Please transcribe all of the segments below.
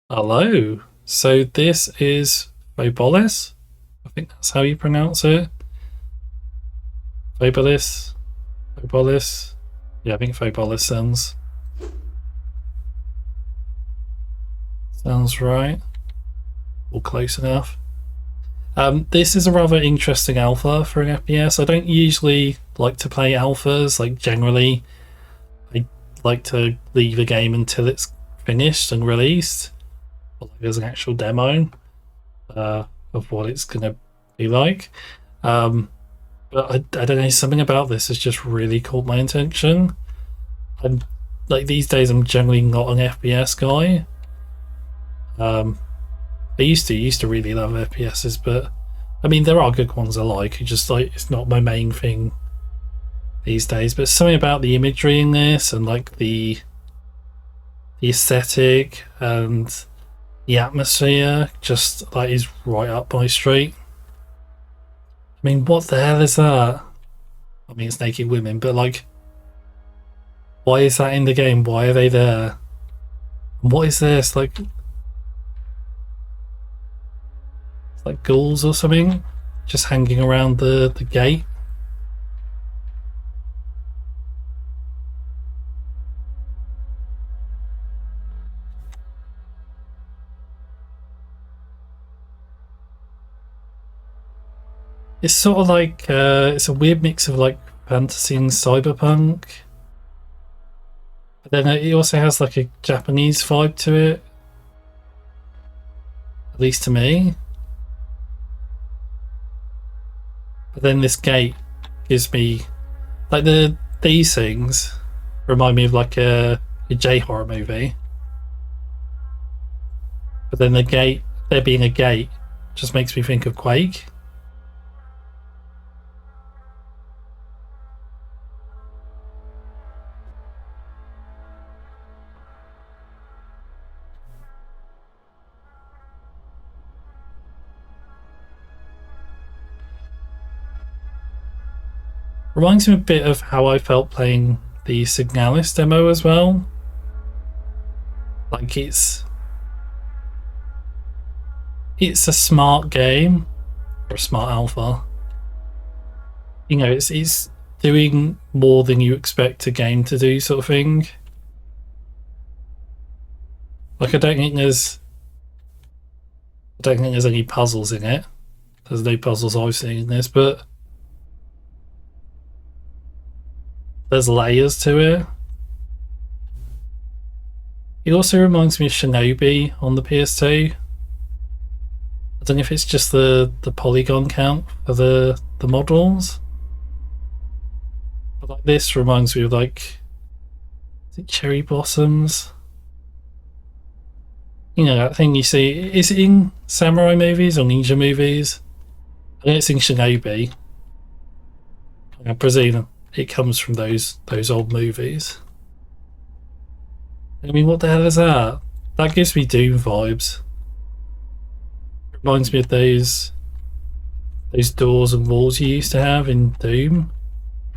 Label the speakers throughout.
Speaker 1: Hello. So this is Phobolis. I think that's how you pronounce it. Phobolis. Phobolis. Yeah, I think Phobolis sounds right. Or close enough. This is a rather interesting alpha for an FPS. I don't usually like to play alphas. Like generally, I like to leave a game until it's finished and released. Or like there's an actual demo of what it's gonna be like. But I don't know, something about this has just really caught my attention. I'm like these days I'm generally not an FPS guy. I used to really love FPSs, but I mean there are good ones I like. It's just like it's not my main thing these days. But something about the imagery in this and like the aesthetic and the atmosphere just like is right up my street. I mean, what the hell is that? I mean, it's naked women, but like, why is that in the game? Why are they there? What is this? Like, it's like ghouls or something, just hanging around the gate. It's sort of like it's a weird mix of like fantasy and cyberpunk. But then it also has like a Japanese vibe to it, at least to me. But then this gate gives me like these things remind me of like a J horror movie. But then the gate, there being a gate, just makes me think of Quake. Reminds me a bit of how I felt playing the Signalis demo as well. Like it's a smart game or a smart alpha. You know, it's doing more than you expect a game to do, sort of thing. Like I don't think there's any puzzles in it. There's no puzzles I've seen in this, but there's layers to it. It also reminds me of Shinobi on the PS2. I don't know if it's just the polygon count for the models. But like this reminds me of like, is it cherry blossoms? You know that thing you see, is it in samurai movies or ninja movies? I think it's in Shinobi. I presume it comes from those old movies. I mean, what the hell is that? That gives me Doom vibes. Reminds me of those doors and walls you used to have in Doom,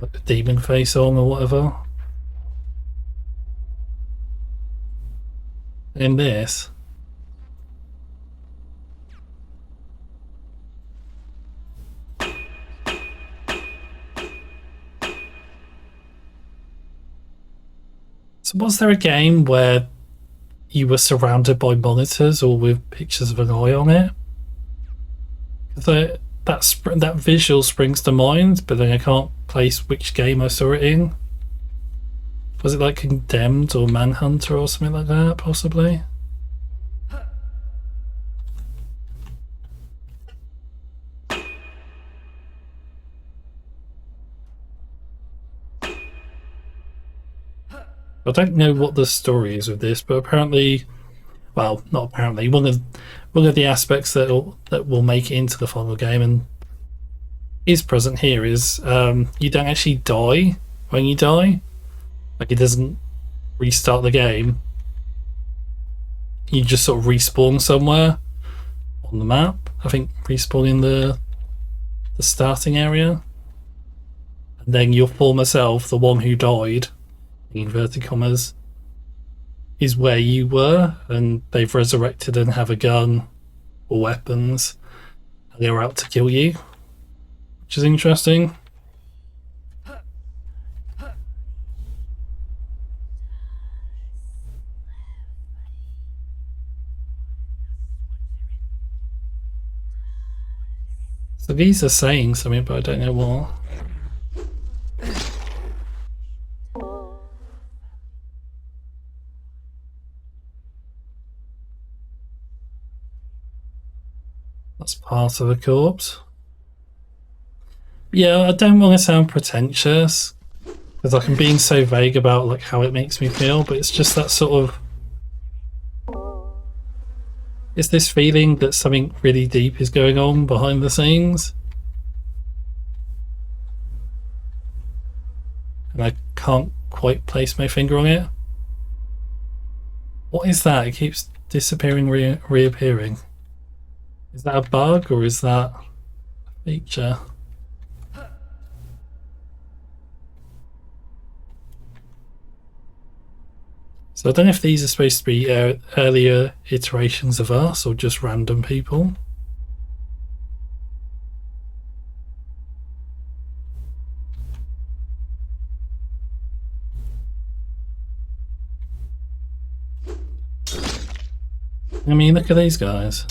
Speaker 1: like the demon face on or whatever. In this, so was there a game where you were surrounded by monitors or with pictures of an eye on it? That visual springs to mind, but then I can't place which game I saw it in. Was it like Condemned or Manhunter or something like that, possibly? I don't know what the story is with this, but apparently, well, not apparently, one of the aspects that will make it into the final game and is present here is you don't actually die when you die. Like it doesn't restart the game. You just sort of respawn somewhere on the map. I think respawn in the starting area, and then your former self, the one who died, in inverted commas, is where you were, and they've resurrected and have a gun or weapons, and they're out to kill you, which is interesting. So these are saying something, but I don't know what. That's part of the corpse. Yeah, I don't want to sound pretentious, because like I'm being so vague about like how it makes me feel, but it's just that sort of, it's this feeling that something really deep is going on behind the scenes, and I can't quite place my finger on it. What is that? It keeps disappearing, reappearing. Is that a bug or is that a feature? So I don't know if these are supposed to be earlier iterations of us or just random people. I mean, look at these guys.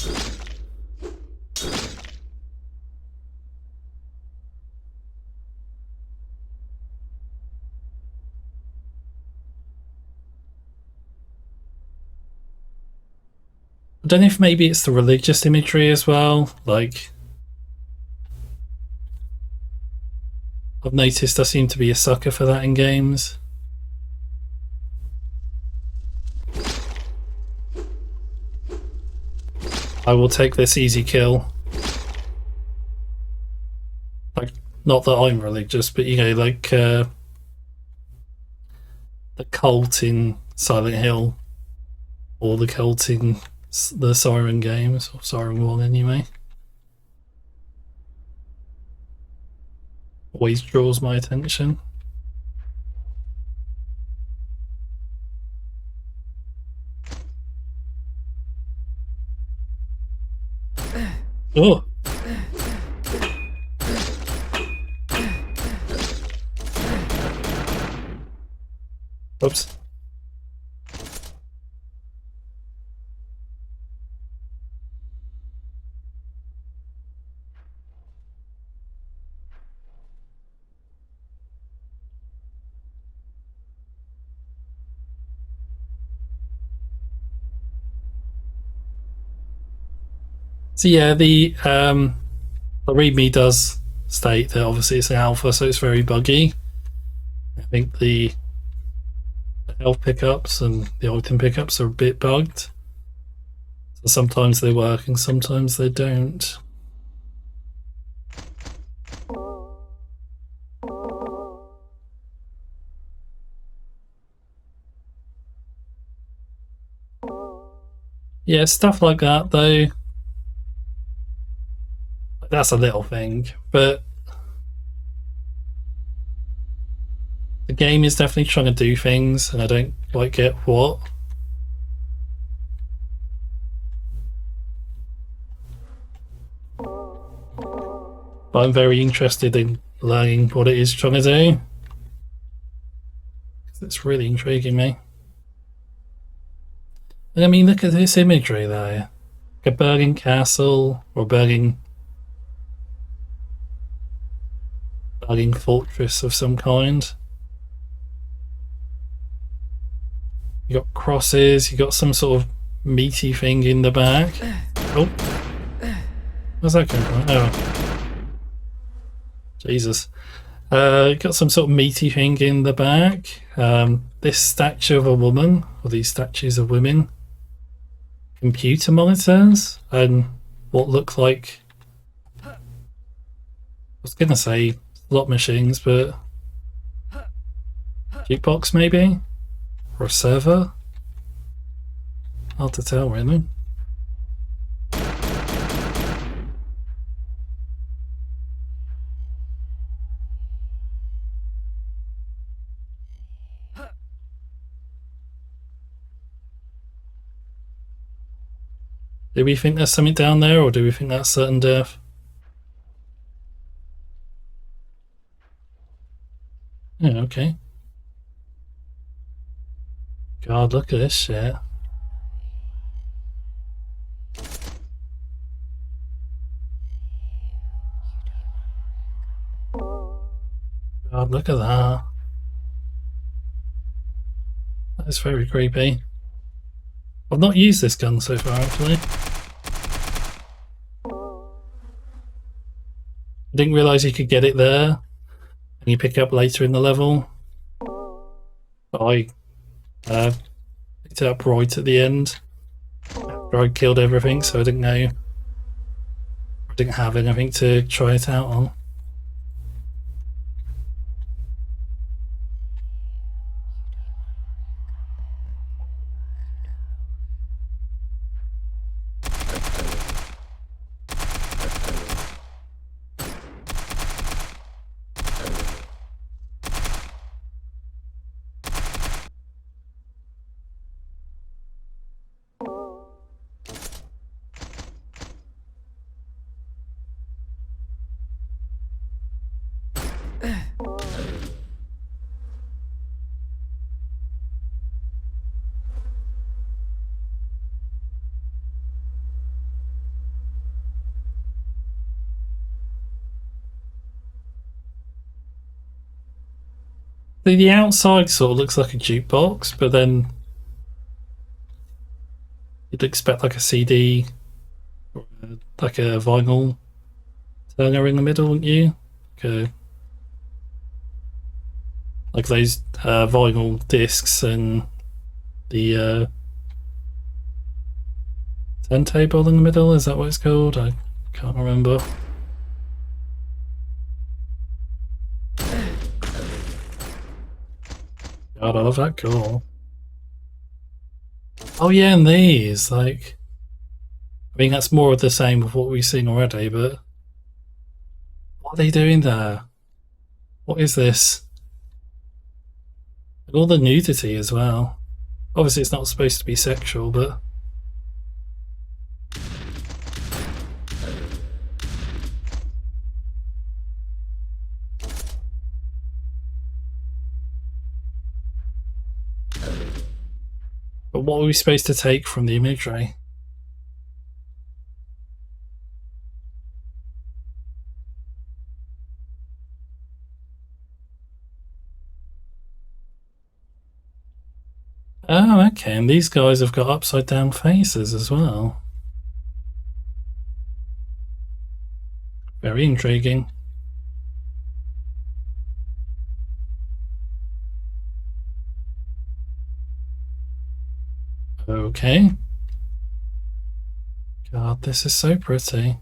Speaker 1: I don't know if maybe it's the religious imagery as well. Like, I've noticed I seem to be a sucker for that in games. I will take this easy kill. Like, not that I'm religious, but you know, like the cult in Silent Hill, or the cult in the Siren games, or Siren 1 anyway. Always draws my attention. Oh! Oops. So yeah, the README does state that obviously it's an alpha, so it's very buggy. I think the health pickups and the item pickups are a bit bugged. So sometimes they work and sometimes they don't. Yeah, stuff like that though. That's a little thing, but the game is definitely trying to do things, and I don't quite get what. But I'm very interested in learning what it is trying to do. It's really intriguing me. And I mean, look at this imagery there. A burning castle or burning fortress of some kind. You got crosses, you got some sort of meaty thing in the back. Oh, where's that coming from? Oh, Jesus. Got some sort of meaty thing in the back. This statue of a woman, or these statues of women, computer monitors, and what look like, I was gonna say slot machines, but jukebox maybe? Or a server? Hard to tell, really. Do we think there's something down there, or do we think that's certain death? Yeah, okay. God, look at this shit. God, look at that. That is very creepy. I've not used this gun so far, actually. I didn't realise you could get it there, and you pick it up later in the level. But I picked it up right at the end, after I killed everything, so I didn't know. I didn't have anything to try it out on. The outside sort of looks like a jukebox, but then you'd expect like a CD or like a vinyl turner in the middle, wouldn't you? Like those vinyl discs and the turntable in the middle. Is that what it's called? I can't remember. God, I love that core. Oh yeah, and these, like, I mean, that's more of the same of what we've seen already, but what are they doing there? What is this? And all the nudity as well. Obviously, it's not supposed to be sexual, but what are we supposed to take from the imagery? Oh, okay, and these guys have got upside down faces as well. Very intriguing. Okay. God, this is so pretty.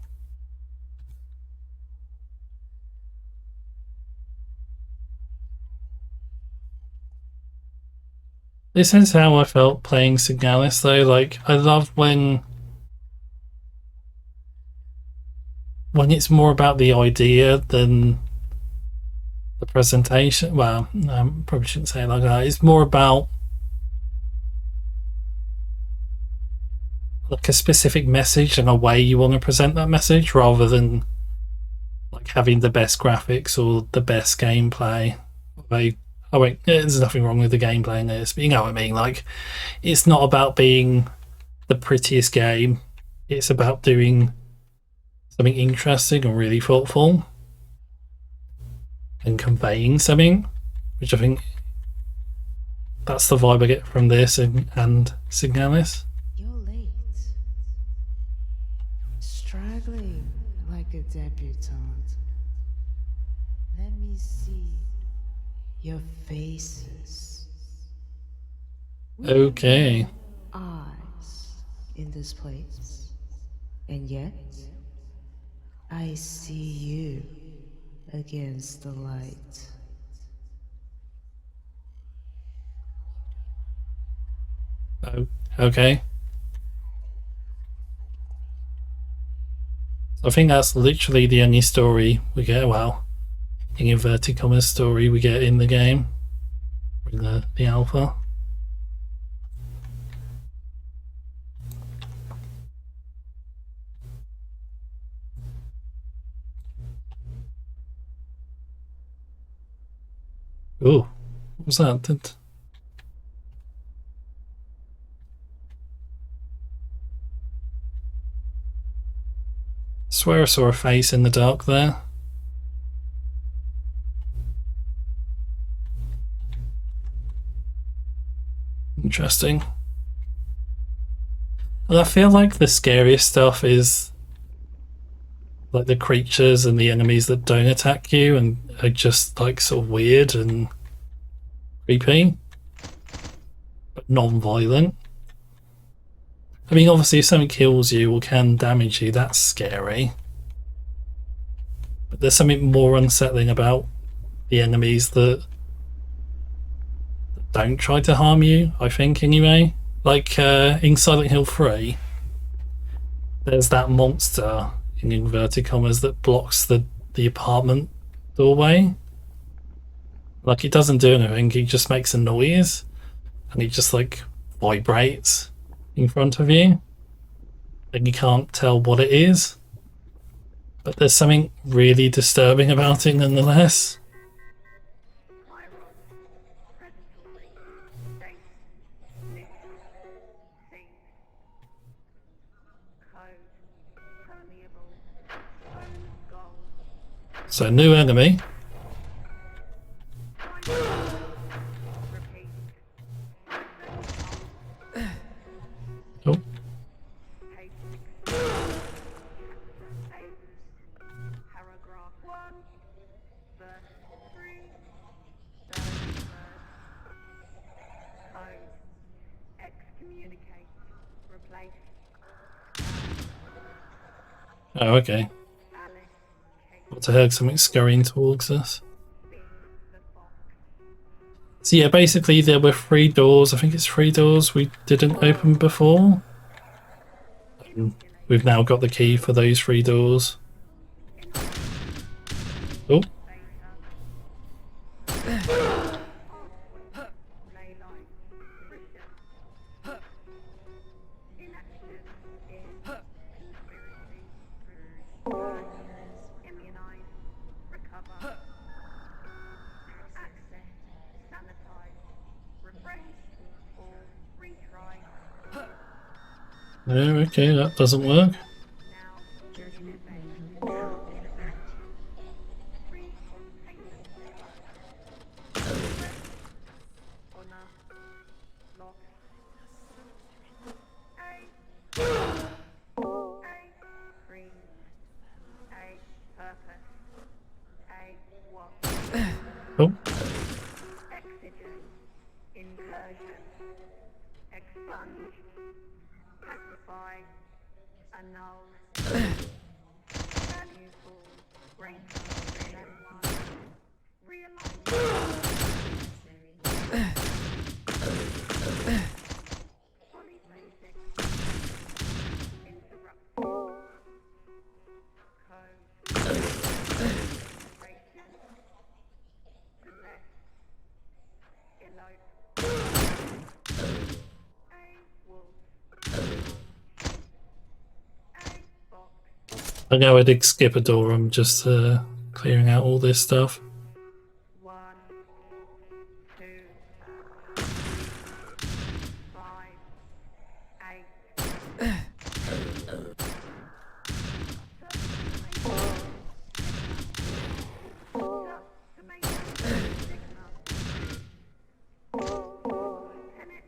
Speaker 1: This is how I felt playing Signalis, though. Like, I love when it's more about the idea than the presentation. Well, I probably shouldn't say it like that. It's more about like a specific message and a way you want to present that message, rather than like having the best graphics or the best gameplay. Oh wait, there's nothing wrong with the gameplay in this, but you know what I mean. Like, it's not about being the prettiest game. It's about doing something interesting and really thoughtful and conveying something, which I think that's the vibe I get from this and Signalis.
Speaker 2: You're late. Struggling like a debutante. Let me see your faces.
Speaker 1: Okay.
Speaker 2: Eyes in this place. And yet, I see you against the light.
Speaker 1: Oh, okay. So I think that's literally the only story we get. Well, in inverted commas, story we get in the game, in the alpha. Oh, what was that? Swear I saw a face in the dark there. Interesting. And I feel like the scariest stuff is like the creatures and the enemies that don't attack you and are just like sort of weird and creepy, but non-violent. I mean, obviously, if something kills you or can damage you, that's scary. But there's something more unsettling about the enemies that don't try to harm you, I think, anyway. Like in Silent Hill 3, there's that monster, in inverted commas, that blocks the apartment doorway. Like, it doesn't do anything, it just makes a noise, and it just, like, vibrates in front of you. And you can't tell what it is. But there's something really disturbing about it nonetheless. So, new enemy. Oh. Oh, okay. What the heck? Something scurrying towards us. So yeah, basically there were 3 doors. I think it's 3 doors we didn't open before. And we've now got the key for those 3 doors. Oh. Oh, okay, that doesn't work. Oh. I know I did skip a door, I'm just clearing out all this stuff.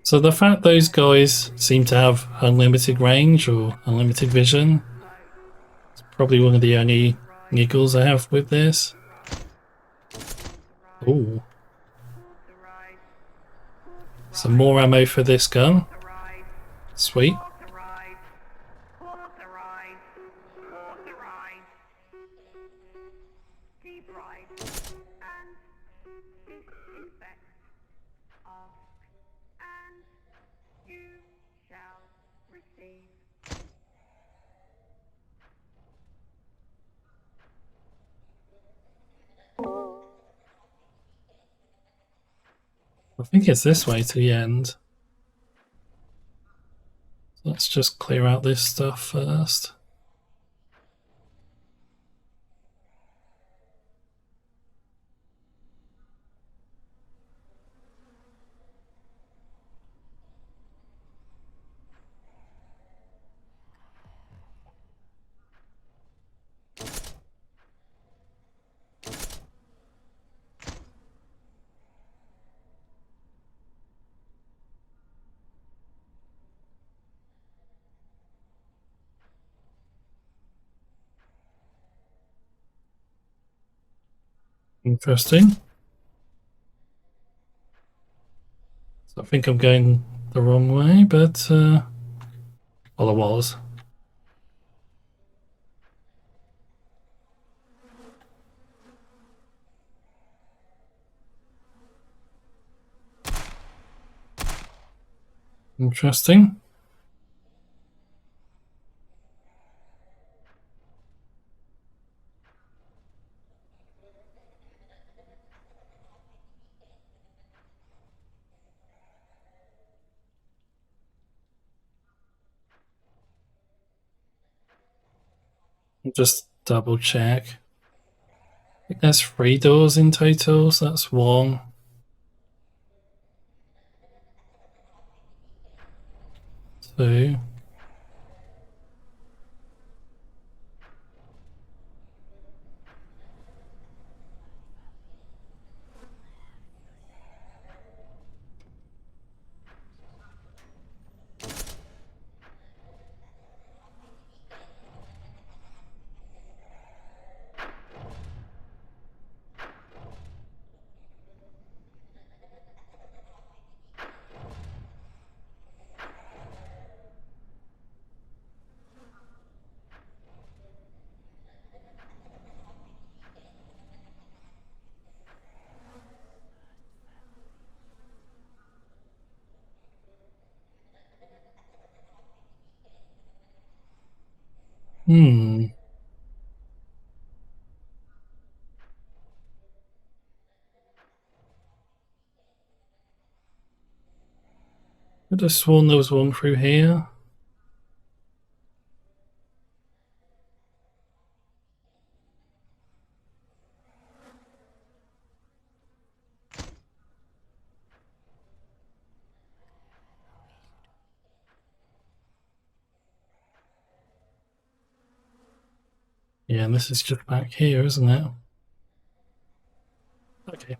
Speaker 1: So the fact those guys seem to have unlimited range or unlimited vision is probably one of the only niggles I have with this. Ooh. Some more ammo for this gun. Sweet. I think it's this way to the end. Let's just clear out this stuff first. Interesting. So I think I'm going the wrong way, but well, I was. Interesting. Just double check. I think there's 3 doors in total, so that's 1. 2. Could have sworn there was one through here. Yeah, and this is just back here, isn't it? Okay.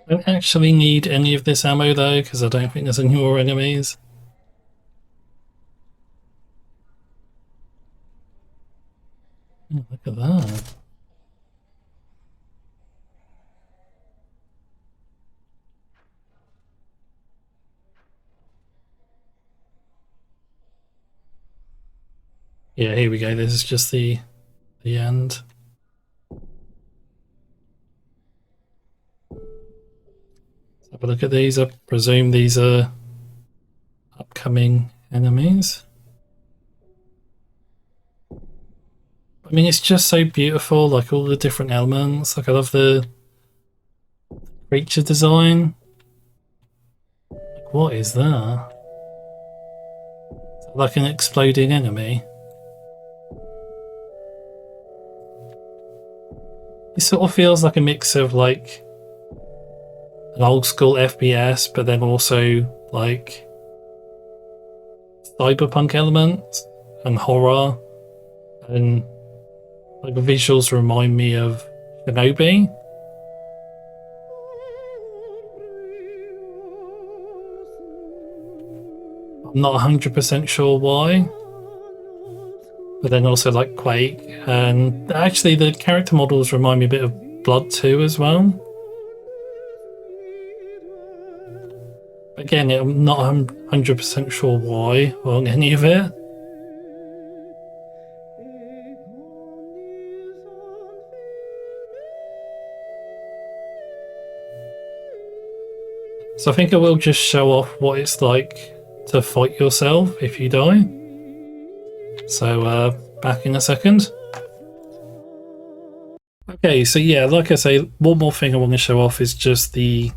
Speaker 1: I don't actually need any of this ammo though, because I don't think there's any more enemies. Oh, look at that. Yeah, here we go. This is just the end. Let's have a look at these. I presume these are upcoming enemies. I mean, it's just so beautiful, like all the different elements. Like, I love the creature design. Like, what is that? Is that like an exploding enemy? It sort of feels like a mix of like an old school FPS, but then also like cyberpunk elements and horror, and like the visuals remind me of Shinobi. I'm not 100% sure why, but then also like Quake, and actually the character models remind me a bit of Blood 2 as well. Again, I'm not 100% sure why on any of it. So I think I will just show off what it's like to fight yourself if you die. So back in a second. Okay, so yeah, like I say, one more thing I want to show off is just the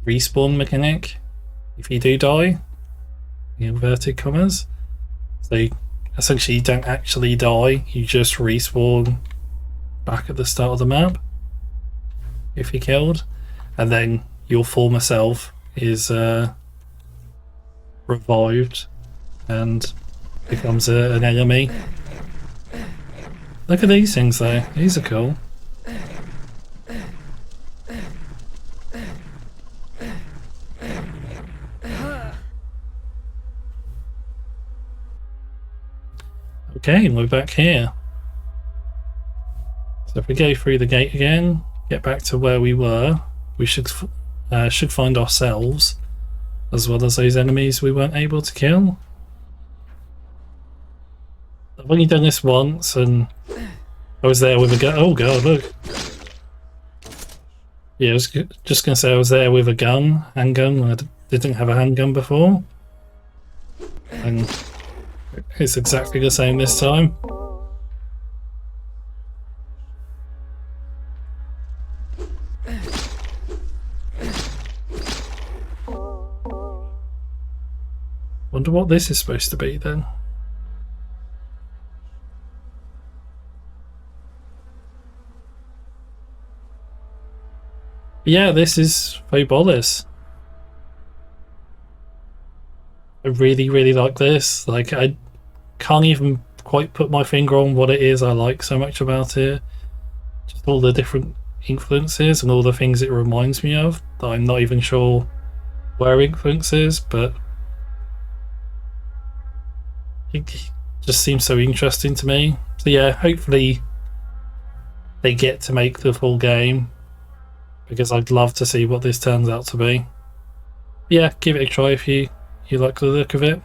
Speaker 1: respawn mechanic. If you do die, in inverted commas. So essentially you don't actually die, you just respawn back at the start of the map if you're killed, and then your former self is revived and becomes an enemy Look at these things though. These are cool. Okay, we're back here. So if we go through the gate again, get back to where we were, we should find ourselves, as well as those enemies we weren't able to kill. I've only done this once, and I was there with a gun. Oh god, look. Yeah, I was just going to say I was there with a gun, handgun. I didn't have a handgun before. And it's exactly the same this time. Wonder what this is supposed to be then. Yeah, this is Phobolis. I really, really like this. Like, I can't even quite put my finger on what it is I like so much about it. Just all the different influences and all the things it reminds me of that I'm not even sure where influence is, but it just seems so interesting to me. So yeah, hopefully they get to make the full game, because I'd love to see what this turns out to be. Yeah, give it a try if you like the look of it.